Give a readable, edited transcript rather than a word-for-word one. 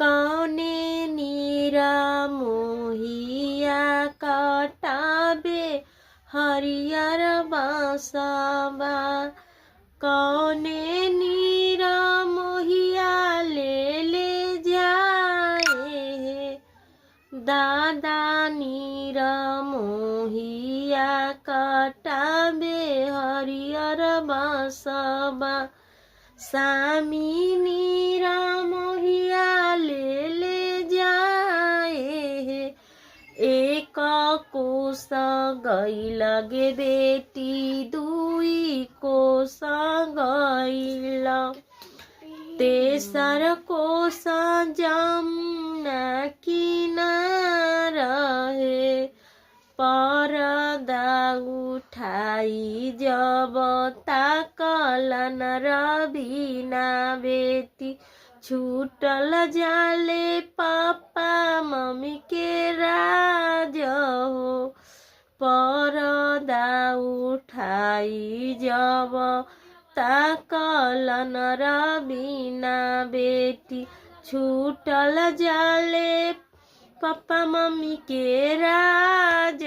कौने नीरा मोहिया कटाबे हरियर बांसबा। कौने नीरा मोहिया ले जाए दादा नीरा मोहिया कटाबे हरियर बांसबा। सामी नीरा मोहिया ले जाए एक कोस गइल गे बेटी दुई कोस गइल तेसर कोस जमुना किनार रहे। परदा उठाई जब ताकलन रबीना बेटी छूटल जाले पापा मम्मी के राज हो। परदा उठाई जब ताकलन रबीना बेटी छूटल जाले पापा मम्मी के राज।